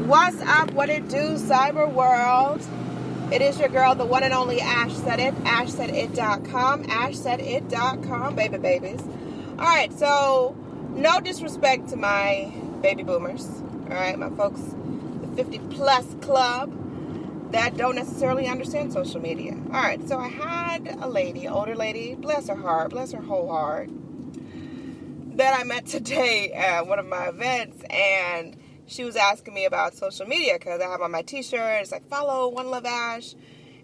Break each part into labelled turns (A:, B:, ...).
A: What's up? What it do, cyber world? It is your girl, the one and only ashsaidit, ashsaidit.com, ashsaidit.com, babies. All right, so no disrespect to my baby boomers, all right, my folks, the 50-plus club that don't necessarily understand social media. All right, so I had a lady, older lady, bless her heart, bless her whole heart, that I met today at one of my events, and she was asking me about social media because I have on my t-shirt, it's like, follow One Love Ash.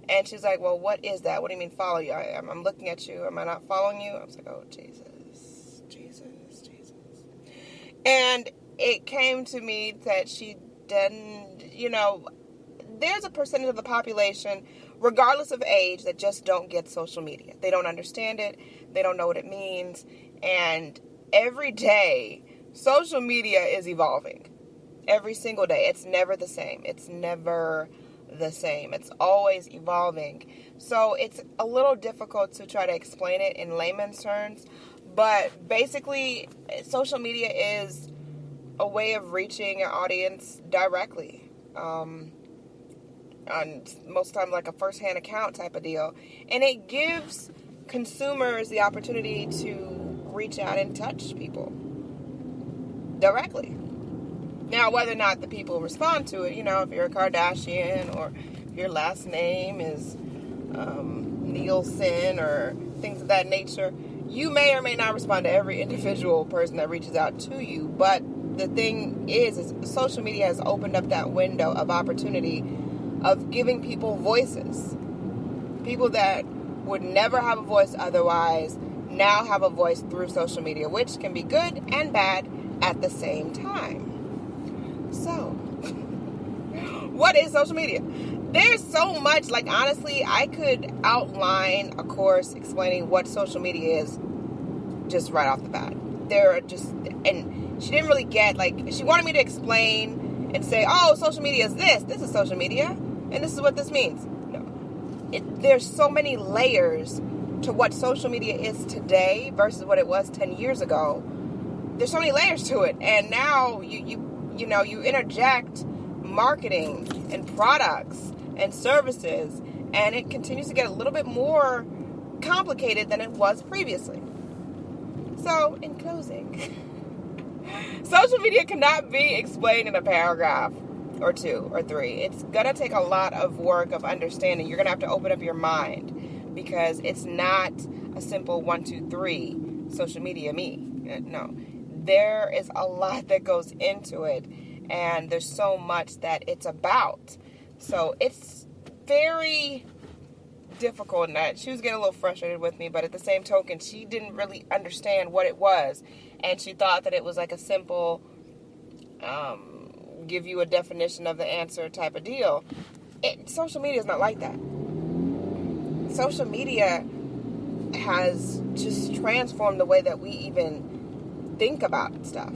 A: And she's like, well, what is that? What do you mean follow you? I'm looking at you. Am I not following you? I was like, oh, Jesus. And it came to me that she didn't, there's a percentage of the population, regardless of age, that just don't get social media. They don't understand it. They don't know what it means. And every day, social media is evolving. Every single day. It's never the same. It's always evolving. So it's a little difficult to try to explain it in layman's terms. But basically, social media is a way of reaching an audience directly. On most of the time, like a first-hand account type of deal. And it gives consumers the opportunity to reach out and touch people directly. Now, whether or not the people respond to it, if you're a Kardashian or if your last name is Nielsen or things of that nature, you may or may not respond to every individual person that reaches out to you. But the thing is social media has opened up that window of opportunity of giving people voices. People that would never have a voice otherwise now have a voice through social media, which can be good and bad at the same time. So, what is social media? There's so much, honestly, I could outline a course explaining what social media is just right off the bat. And she didn't really get, she wanted me to explain and say, oh, social media is this is social media, and this is what this means. No. There's so many layers to what social media is today versus what it was 10 years ago. There's so many layers to it, and now you interject marketing and products and services, and it continues to get a little bit more complicated than it was previously. So, in closing, social media cannot be explained in a paragraph or 2 or 3. It's going to take a lot of work of understanding. You're going to have to open up your mind because it's not a simple 1, 2, 3 social media me. No. There is a lot that goes into it, and there's so much that it's about. So it's very difficult, and she was getting a little frustrated with me, but at the same token, she didn't really understand what it was, and she thought that it was like a simple give you a definition of the answer type of deal. Social media is not like that. Social media has just transformed the way that we even think about stuff.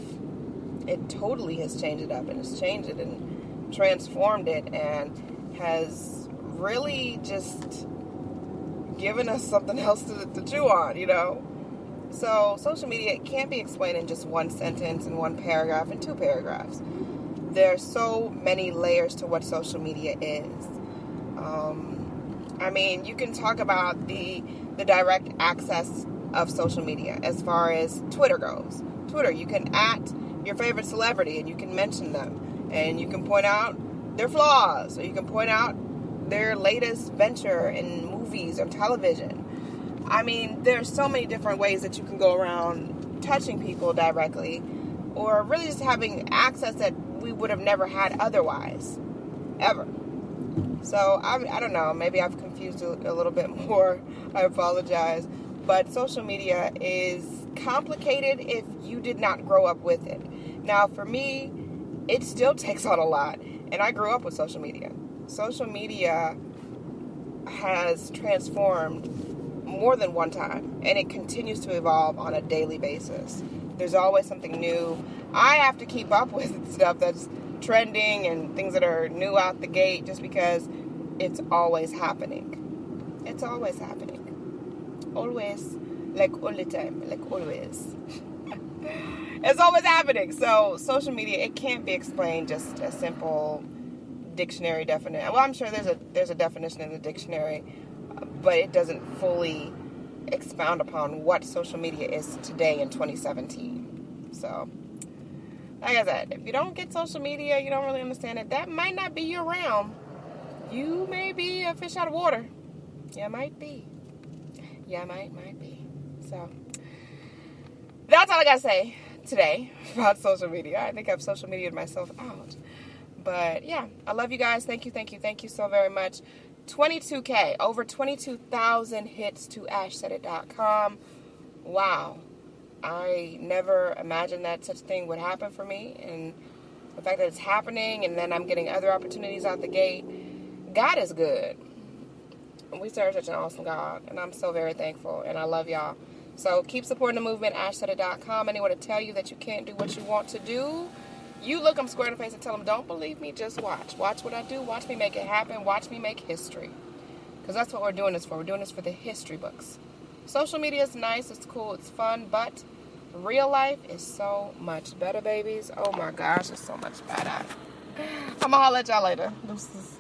A: It totally has changed it up, and it's changed it and transformed it, and has really just given us something else to chew on, So social media can't be explained in just one sentence, in one paragraph, in 2 paragraphs. There's so many layers to what social media is. You can talk about the direct access of social media as far as Twitter goes. Twitter, you can @ your favorite celebrity and you can mention them, and you can point out their flaws, or you can point out their latest venture in movies or television. There's so many different ways that you can go around touching people directly, or really just having access that we would have never had otherwise, ever. So, I don't know, maybe I've confused a little bit more. I apologize. But social media is complicated if you did not grow up with it. Now, for me, it still takes on a lot. And I grew up with social media. Social media has transformed more than one time. And it continues to evolve on a daily basis. There's always something new. I have to keep up with stuff that's trending and things that are new out the gate, just because it's always happening. It's always happening. Always, like all the time, like always. It's always happening. So social media, it can't be explained just a simple dictionary definition. Well, I'm sure there's a definition in the dictionary, but it doesn't fully expound upon what social media is today in 2017. So, like I said, if you don't get social media, you don't really understand it, that might not be your realm. You may be a fish out of water. You might be. Yeah, might be. So, that's all I gotta say today about social media. I think I've social media'd myself out. But yeah, I love you guys. Thank you so very much. 22K, over 22,000 hits to ashsaidit.com. Wow. I never imagined that such a thing would happen for me. And the fact that it's happening and then I'm getting other opportunities out the gate. God is good. We serve such an awesome God. And I'm so very thankful. And I love y'all. So keep supporting the movement, ashsaidit.com. Anyone to tell you that you can't do what you want to do, you look them square in the face and tell them, don't believe me, just watch. Watch what I do. Watch me make it happen. Watch me make history. Because that's what we're doing this for. We're doing this for the history books. Social media is nice. It's cool. It's fun. But real life is so much better, babies. Oh, my gosh. It's so much better. I'm going to holler at y'all later. Deuces.